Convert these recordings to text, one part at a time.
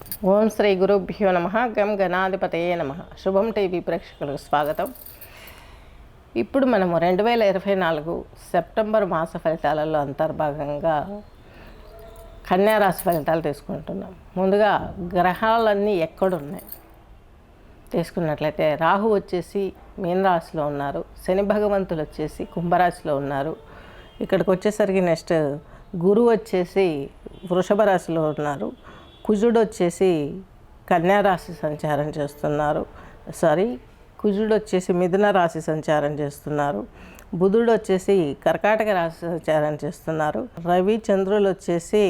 ఓం శ్రీ గురుభ్యో నమ. గం గణాధిపతయే నమ. శుభం టీవీ ప్రేక్షకులకు స్వాగతం. ఇప్పుడు మనము 2024 సెప్టెంబర్ మాస ఫలితాలలో అంతర్భాగంగా కన్యారాశి ఫలితాలు తీసుకుంటున్నాం. ముందుగా గ్రహాలన్నీ ఎక్కడున్నాయి తీసుకున్నట్లయితే రాహు వచ్చేసి మీనరాశిలో ఉన్నారు, శని భగవంతులు వచ్చేసి కుంభరాశిలో ఉన్నారు. ఇక్కడికి వచ్చేసరికి నెక్స్ట్ గురువు వచ్చేసి వృషభ రాశిలో ఉన్నారు, కుజుడు వచ్చేసి కన్యారాశి సంచారం చేస్తున్నారు, కుజుడు వచ్చేసి మిథున రాశి సంచారం చేస్తున్నారు, బుధుడు వచ్చేసి కర్కాటక రాశి సంచారం చేస్తున్నారు, రవి చంద్రులు వచ్చేసి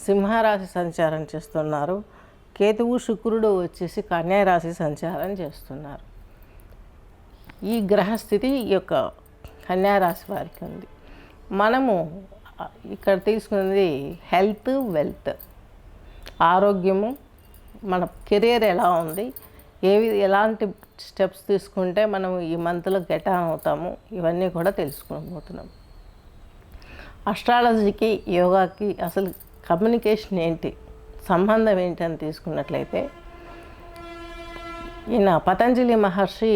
సింహరాశి సంచారం చేస్తున్నారు, కేతువు శుక్రుడు వచ్చేసి కన్యారాశి సంచారం చేస్తున్నారు. ఈ గ్రహస్థితి ఈ యొక్క కన్యారాశి వారికి ఉంది. మనము ఇక్కడ తీసుకున్నది హెల్త్, వెల్త్, ఆరోగ్యము, మన కెరీర్ ఎలా ఉంది, ఎలాంటి స్టెప్స్ తీసుకుంటే మనం ఈ మంత్లో గెట్ ఆన్ అవుతాము, ఇవన్నీ కూడా తెలుసుకోబోతున్నాం. అస్ట్రాలజీకి యోగాకి అసలు కమ్యూనికేషన్ ఏంటి, సంబంధం ఏంటి అని తీసుకున్నట్లయితే, ఈయన పతంజలి మహర్షి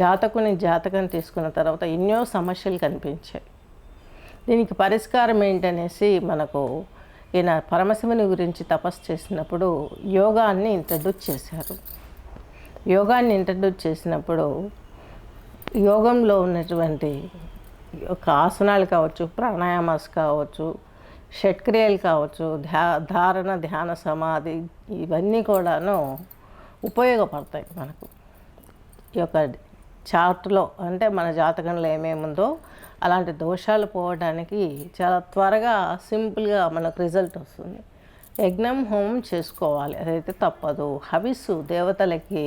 జాతకం తీసుకున్న తర్వాత ఎన్నో సమస్యలు కనిపించాయి. దీనికి పరిష్కారం ఏంటనేసి మనకు ఈయన పరమశివుని గురించి తపస్సు చేసినప్పుడు యోగాన్ని ఇంట్రడ్యూస్ చేశారు. యోగాన్ని ఇంట్రడ్యూస్ చేసినప్పుడు యోగంలో ఉన్నటువంటి ఒక ఆసనాలు కావచ్చు, ప్రాణాయామాస్ కావచ్చు, షట్క్రియలు కావచ్చు, ధారణ, ధ్యాన, సమాధి, ఇవన్నీ కూడాను ఉపయోగపడతాయి మనకు. ఈ యొక్క చార్ట్లో అంటే మన జాతకంలో ఏమేముందో అలాంటి దోషాలు పోవడానికి చాలా త్వరగా సింపుల్గా మనకు రిజల్ట్ వస్తుంది. యజ్ఞం, హోమం చేసుకోవాలి, అదైతే తప్పదు. హవిస్సు దేవతలకి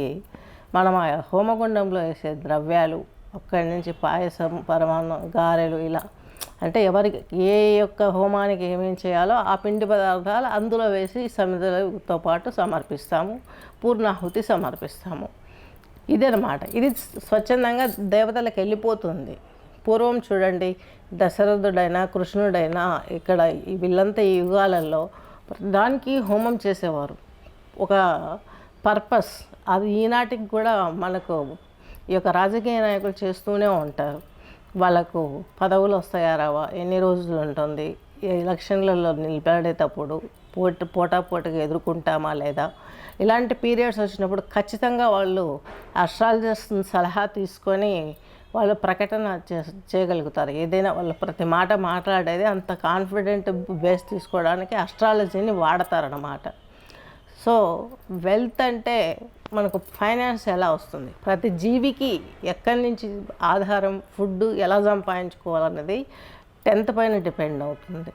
మనం ఆ హోమగుండంలో వేసే ద్రవ్యాలు, అక్కడి నుంచి పాయసం, పరమాన్నం, గారెలు, ఇలా అంటే ఎవరికి ఏ యొక్క హోమానికి ఏమేమి చేయాలో ఆ పిండి పదార్థాలు అందులో వేసి సమిధలతో పాటు సమర్పిస్తాము, పూర్ణాహుతి సమర్పిస్తాము. ఇదనమాట. ఇది స్వచ్ఛందంగా దేవతలకు వెళ్ళిపోతుంది. పూర్వం చూడండి, దశరథుడైనా కృష్ణుడైనా ఇక్కడ వీళ్ళంతా ఈ యుగాలలో దానికి హోమం చేసేవారు. ఒక పర్పస్ అది ఈనాటికి కూడా మనకు ఈ యొక్క రాజకీయ నాయకులు చేస్తూనే ఉంటారు. వాళ్ళకు పదవులు వస్తాయా రావా, ఎన్ని రోజులు ఉంటుంది, ఎలక్షన్లలో నిలబడేటప్పుడు పోటాపోటీగా ఎదుర్కొంటామా లేదా, ఇలాంటి పీరియడ్స్ వచ్చినప్పుడు ఖచ్చితంగా వాళ్ళు అస్ట్రాలజిస్ట్ సలహా తీసుకొని వాళ్ళు ప్రకటన చేయగలుగుతారు. ఏదైనా వాళ్ళు ప్రతి మాట మాట్లాడేది అంత కాన్ఫిడెంట్ బేస్ తీసుకోవడానికి అస్ట్రాలజీని వాడతారన్నమాట. సో వెల్త్ అంటే మనకు ఫైనాన్స్ ఎలా వస్తుంది, ప్రతి జీవికి ఎక్కడి నుంచి ఆధారం, ఫుడ్ ఎలా సంపాదించుకోవాలన్నది 10th పైన డిపెండ్ అవుతుంది.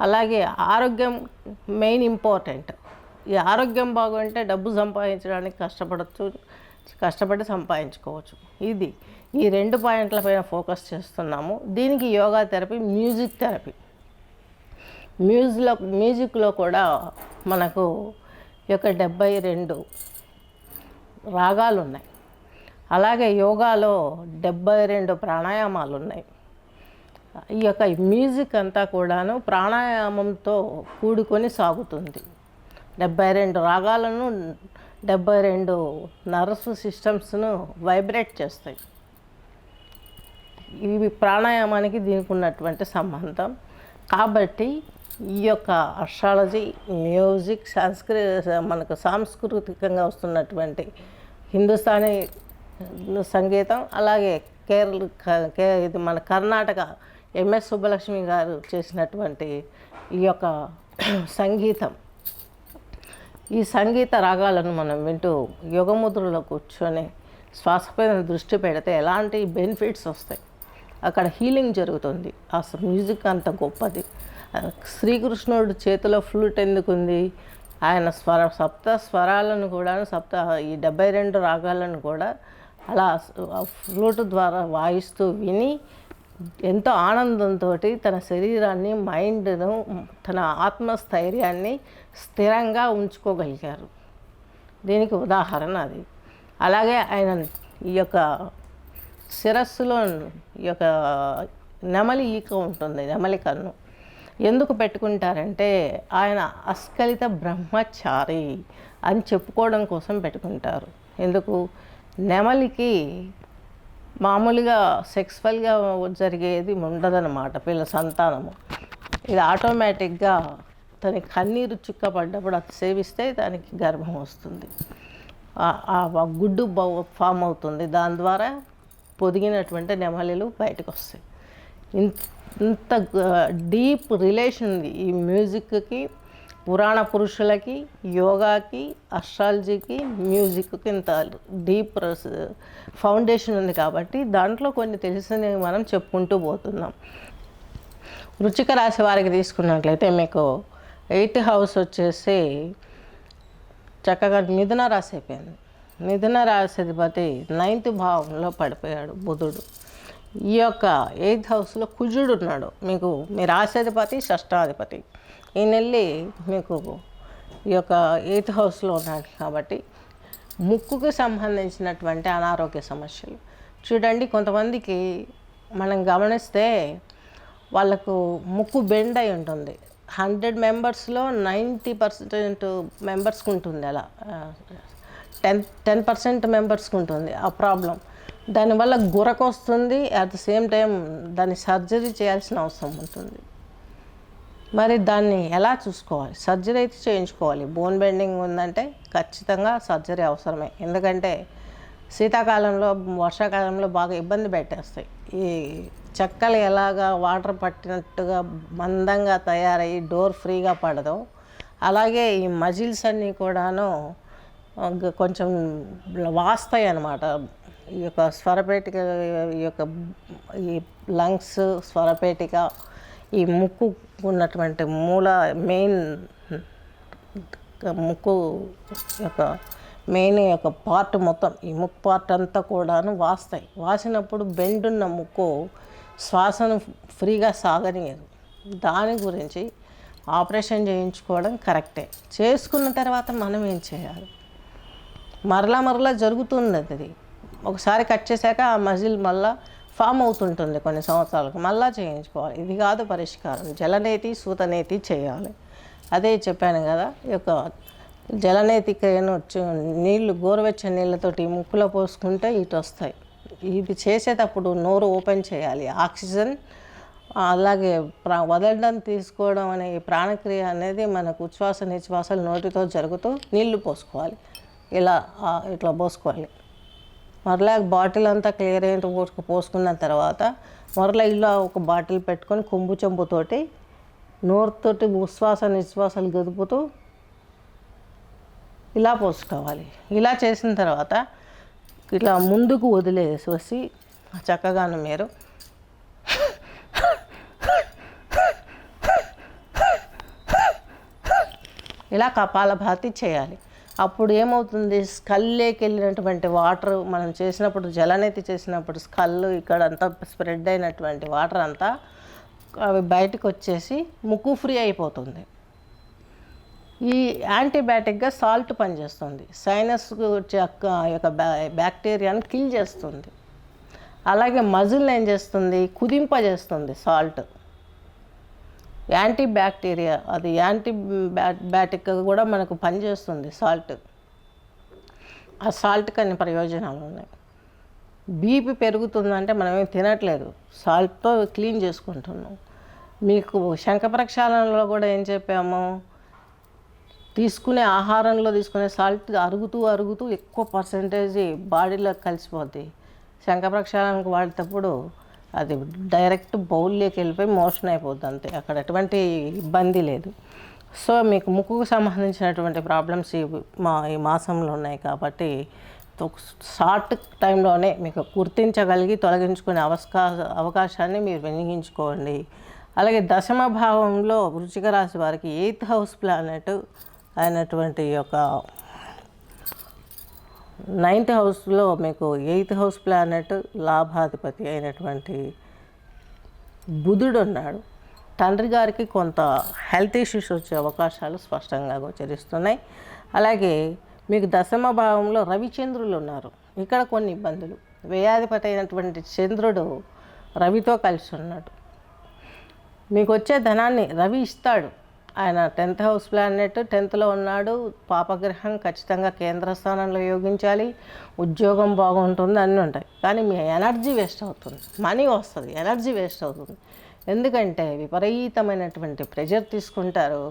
అలాగే ఆరోగ్యం మెయిన్ ఇంపార్టెంట్. ఈ ఆరోగ్యం బాగుంటే డబ్బు సంపాదించడానికి కష్టపడి సంపాదించుకోవచ్చు. ఈ 2 పాయింట్లపైన ఫోకస్ చేస్తున్నాము. దీనికి యోగా థెరపీ, మ్యూజిక్ థెరపీ. మ్యూజిక్లో కూడా మనకు ఈ యొక్క 72 రాగాలు ఉన్నాయి. అలాగే యోగాలో 72 ప్రాణాయామాలు ఉన్నాయి. ఈ యొక్క మ్యూజిక్ అంతా కూడాను ప్రాణాయామంతో కూడుకొని సాగుతుంది. 72 రాగాలను, 72 నర్వస్ సిస్టమ్స్ను వైబ్రేట్ చేస్తాయి. ఇవి ప్రాణాయామానికి దీనికి ఉన్నటువంటి సంబంధం. కాబట్టి ఈ యొక్క అస్ట్రాలజీ, మ్యూజిక్, మనకు సాంస్కృతికంగా వస్తున్నటువంటి హిందుస్థానీ సంగీతం, అలాగే ఇది మన కర్ణాటక ఎంఎస్ సుబ్బలక్ష్మి గారు చేసినటువంటి ఈ యొక్క సంగీతం, ఈ సంగీత రాగాలను మనం వింటూ యోగముద్రలో కూర్చొని శ్వాసపైన దృష్టి పెడితే ఎలాంటి బెనిఫిట్స్ వస్తాయి, అక్కడ హీలింగ్ జరుగుతుంది. ఆ మ్యూజిక్ అంత గొప్పది. శ్రీకృష్ణుడు చేతిలో ఫ్లూట్ ఎందుకుంది, ఆయన సప్త స్వరాలను కూడా ఈ 72 రాగాలను కూడా అలా ఫ్లూట్ ద్వారా వాయిస్తూ విని ఎంతో ఆనందంతో తన శరీరాన్ని, మైండ్ను, తన ఆత్మస్థైర్యాన్ని స్థిరంగా ఉంచుకోగలిగారు. దీనికి ఉదాహరణ అది. అలాగే ఆయన ఈ యొక్క శిరస్సులో ఈ యొక్క నెమలి ఈక ఉంటుంది, నెమలి కన్ను, ఎందుకు పెట్టుకుంటారంటే ఆయన అస్ఖలిత బ్రహ్మచారి అని చెప్పుకోవడం కోసం పెట్టుకుంటారు. ఎందుకు? నెమలికి మామూలుగా సెక్స్వల్గా జరిగేది ఉండదన్నమాట పిల్ల సంతానము. ఇది ఆటోమేటిక్గా తన కన్నీరు చుక్క పడ్డప్పుడు అది సేవిస్తే దానికి గర్భం వస్తుంది, ఆ గుడ్డు ఫామ్ అవుతుంది, దాని ద్వారా పొదిగినటువంటి నెమలిలు బయటకు వస్తాయి. ఇంత డీప్ రిలేషన్ ఉంది ఈ మ్యూజిక్కి, పురాణ పురుషులకి, యోగాకి, అస్ట్రాలజీకి, మ్యూజిక్కి ఇంత డీప్ ఫౌండేషన్ ఉంది. కాబట్టి దాంట్లో కొన్ని తెలిసినవి మనం చెప్పుకుంటూ పోతున్నాం. వృశ్చిక రాశి వారికి తీసుకున్నట్లయితే మీకు 8th హౌస్ వచ్చేసి చక్కగా మిథున రాశి అయిపోయింది. మిథున రాశి అధిపతి 9th భావంలో పడిపోయాడు బుధుడు. ఈ యొక్క 8th హౌస్లో కుజుడు ఉన్నాడు. మీకు మీ రాశాధిపతి, షష్టాధిపతి. ఈ నెల్లి మీకు ఈ యొక్క 8th హౌస్లో ఉన్నాడు కాబట్టి ముక్కుకు సంబంధించినటువంటి అనారోగ్య సమస్యలు చూడండి. కొంతమందికి మనం గమనిస్తే వాళ్ళకు ముక్కు బెండ్ అయి ఉంటుంది. 100 మెంబర్స్లో 90% మెంబర్స్కి ఉంటుంది, అలా 10% మెంబర్స్కి ఉంటుంది ఆ ప్రాబ్లం. దానివల్ల గురకు వస్తుంది, అట్ ద సేమ్ టైం దాన్ని సర్జరీ చేయాల్సిన అవసరం ఉంటుంది. మరి దాన్ని ఎలా చూసుకోవాలి? సర్జరీ అయితే చేయించుకోవాలి. బోన్ బెండింగ్ ఉందంటే ఖచ్చితంగా సర్జరీ అవసరమే. ఎందుకంటే శీతాకాలంలో, వర్షాకాలంలో బాగా ఇబ్బంది పెట్టేస్తాయి. ఈ చెక్కలు ఎలాగా వాటర్ పట్టినట్టుగా మందంగా తయారయ్యి డోర్ ఫ్రీగా పడదు, అలాగే ఈ మజిల్స్ అన్నీ కూడాను కొంచెం వాస్తాయి అన్నమాట. ఈ యొక్క స్వరపేటిక, ఈ యొక్క ఈ లంగ్స్, స్వరపేటిక, ఈ ముక్కు ఉన్నటువంటి మూల మెయిన్ ముక్కు యొక్క మెయిన్ యొక్క పార్ట్ మొత్తం, ఈ ముక్కు పార్ట్ అంతా కూడాను వాస్తాయి. వాసినప్పుడు బెండున్న ముక్కు శ్వాసను ఫ్రీగా సాగనీయదు. దాని గురించి ఆపరేషన్ చేయించుకోవడం కరెక్టే. చేసుకున్న తర్వాత మనం ఏం చేయాలి? మరలా జరుగుతుంది అది. ఒకసారి కట్ చేశాక ఆ మజిల్ మళ్ళీ ఫామ్ అవుతుంటుంది కొన్ని సంవత్సరాలకు, మళ్ళీ చేయించుకోవాలి. ఇది కాదు పరిష్కారం. జలనేతి, సూతనేతి చేయాలి. అదే చెప్పాను కదా, ఈ యొక్క జలనేతికను నీళ్లు, గోరువెచ్చని నీళ్ళతోటి ముక్కులో పోసుకుంటే ఇటు వస్తాయి. ఇది చేసేటప్పుడు నోరు ఓపెన్ చేయాలి. ఆక్సిజన్ అలాగే వదలడం, తీసుకోవడం అనే ప్రాణక్రియ అనేది మనకు ఉచ్ఛ్వాస నిశ్వాసాలు నోటితో జరుగుతూ నీళ్లు పోసుకోవాలి. ఇట్లా పోసుకోవాలి. మరలా బాటిల్ అంతా క్లియర్ అయిన పోసుకున్న తర్వాత మరలా ఇలా ఒక బాటిల్ పెట్టుకొని కొంబు చెంబుతోటి నోరుతోటి ఉచ్ఛ్వాస నిశ్వాసాలు గదుపుతూ ఇలా పోసుకోవాలి. ఇలా చేసిన తర్వాత ఇట్లా ముందుకు వదిలేసి చక్కగాను మీరు ఇలా కపాలభాతి చేయాలి. అప్పుడు ఏమవుతుంది? స్కల్లోకి వెళ్ళినటువంటి వాటర్ మనం చేసినప్పుడు, జలనేతి చేసినప్పుడు స్కల్ ఇక్కడ అంతా స్ప్రెడ్ అయినటువంటి వాటర్ అంతా అవి బయటకు వచ్చేసి ముక్కు ఫ్రీ అయిపోతుంది. ఈ యాంటీబయాటిక్గా సాల్ట్ పనిచేస్తుంది. సైనస్ యొక్క బ్యాక్టీరియాను కిల్ చేస్తుంది. అలాగే మజిల్ ఏం చేస్తుంది? కుదింపజేస్తుంది సాల్ట్. యాంటీ బ్యాక్టీరియా, అది యాంటీబయాటిక్గా కూడా మనకు పనిచేస్తుంది సాల్ట్. ఆ సాల్ట్కి అన్ని ప్రయోజనాలు ఉన్నాయి. బీపీ పెరుగుతుందంటే మనమేం తినట్లేదు, సాల్ట్తో క్లీన్ చేసుకుంటున్నాం. మీకు శంఖ ప్రక్షాళనలో కూడా ఏం చెప్పాము? తీసుకునే ఆహారంలో తీసుకునే సాల్ట్ అరుగుతూ ఎక్కువ పర్సెంటేజ్ బాడీలో కలిసిపోద్ది. శంఖ ప్రక్షాళనకు వాడేటప్పుడు అది డైరెక్ట్ బౌల్లోకి వెళ్ళిపోయి మోషన్ అయిపోద్ది అంతే. అక్కడ ఎటువంటి ఇబ్బంది లేదు. సో మీకు ముక్కుకు సంబంధించినటువంటి ప్రాబ్లమ్స్ ఈ మాసంలో ఉన్నాయి కాబట్టి షార్ట్ టైంలోనే మీకు గుర్తించగలిగి తొలగించుకునే అవకాశాన్ని మీరు వినియోగించుకోండి. అలాగే 10వ భావంలో వృశ్చిక రాశి వారికి 8th హౌస్ ప్లానెట్ అయినటువంటి యొక్క 9th హౌస్లో మీకు 8th హౌస్ ప్లానెట్ లాభాధిపతి అయినటువంటి బుధుడు ఉన్నాడు. తండ్రి గారికి కొంత హెల్త్ ఇష్యూస్ వచ్చే అవకాశాలు స్పష్టంగా గోచరిస్తున్నాయి. అలాగే మీకు 10వ భావంలో రవిచంద్రులు ఉన్నారు. ఇక్కడ కొన్ని ఇబ్బందులు. వ్యయాధిపతి అయినటువంటి చంద్రుడు రవితో కలిసి ఉన్నాడు. మీకు వచ్చే ధనాన్ని రవి ఇస్తాడు. ఆయన 10th హౌస్ ప్లానెట్ 10th ఉన్నాడు. పాపగ్రహం ఖచ్చితంగా కేంద్ర స్థానంలో యోగించాలి. ఉద్యోగం బాగుంటుంది, అన్నీ ఉంటాయి. కానీ మీ ఎనర్జీ వేస్ట్ అవుతుంది. మనీ వస్తుంది, ఎనర్జీ వేస్ట్ అవుతుంది. ఎందుకంటే విపరీతమైనటువంటి ప్రెజర్ తీసుకుంటారు.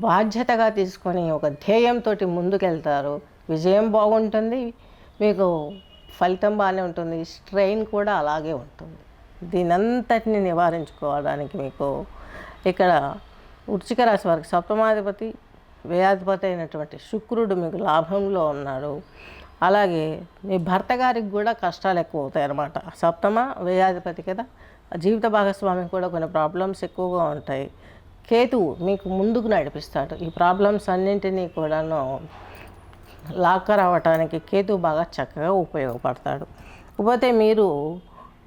బాధ్యతగా తీసుకొని ఒక ధ్యేయంతో ముందుకెళ్తారు. విజయం బాగుంటుంది, మీకు ఫలితం బాగానే ఉంటుంది, స్ట్రెయిన్ కూడా అలాగే ఉంటుంది. దీనంతటిని నివారించుకోవడానికి మీకు ఇక్కడ వృశ్చిక రాశి వారికి సప్తమాధిపతి వ్యయాధిపతి అయినటువంటి శుక్రుడు మీకు లాభంలో ఉన్నాడు. అలాగే మీ భర్త గారికి కూడా కష్టాలు ఎక్కువ అవుతాయి అన్నమాట. సప్తమ వ్యయాధిపతి కదా, జీవిత భాగస్వామికి కూడా కొన్ని ప్రాబ్లమ్స్ ఎక్కువగా ఉంటాయి. కేతువు మీకు ముందుకు నడిపిస్తాడు. ఈ ప్రాబ్లమ్స్ అన్నింటినీ కూడాను లాక్కర్ అవ్వటానికి కేతువు బాగా చక్కగా ఉపయోగపడతాడు. కాకపోతే మీరు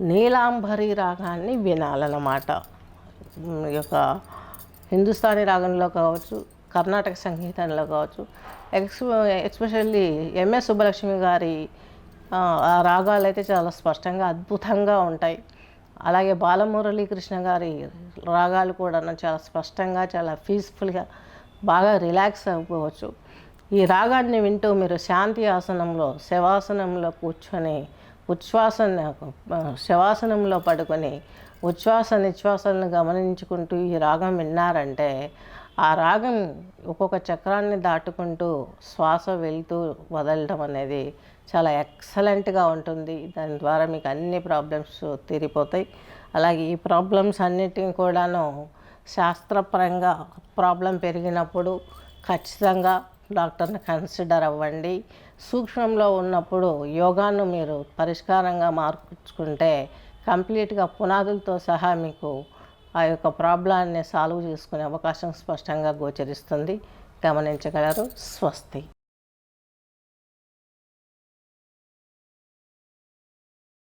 నీలాంబరి రాగాన్ని వినాలన్నమాట. ఈ యొక్క హిందుస్థానీ రాగంలో కావచ్చు, కర్ణాటక సంగీతంలో కావచ్చు, ఎస్పెషల్లీ ఎంఎస్ సుబ్బలక్ష్మి గారి ఆ రాగాలు అయితే చాలా స్పష్టంగా అద్భుతంగా ఉంటాయి. అలాగే బాలమురళీకృష్ణ గారి రాగాలు కూడా చాలా స్పష్టంగా, చాలా పీస్ఫుల్గా బాగా రిలాక్స్ అయిపోవచ్చు. ఈ రాగాన్ని వింటూ మీరు శాంతి ఆసనంలో శవాసనంలో కూర్చొని శవాసనంలో పడుకొని ఉచ్ఛ్వాస నిశ్వాసాలను గమనించుకుంటూ ఈ రాగం విన్నారంటే ఆ రాగం ఒక్కొక్క చక్రాన్ని దాటుకుంటూ శ్వాస వెళ్తూ వదలడం అనేది చాలా ఎక్సలెంట్గా ఉంటుంది. దాని ద్వారా మీకు అన్ని ప్రాబ్లమ్స్ తీరిపోతాయి. అలాగే ఈ ప్రాబ్లమ్స్ అన్నిటిని కూడాను శాస్త్రపరంగా ప్రాబ్లం పెరిగినప్పుడు ఖచ్చితంగా డాక్టర్ని కన్సిడర్ అవ్వండి. సూక్ష్మంలో ఉన్నప్పుడు యోగాను మీరు పరిష్కారంగా మార్చుకుంటే కంప్లీట్గా పునాదులతో సహా మీకు ఆ యొక్క ప్రాబ్లాన్ని సాల్వ్ చేసుకునే అవకాశం స్పష్టంగా గోచరిస్తుంది. గమనించగలరు. స్వస్తి.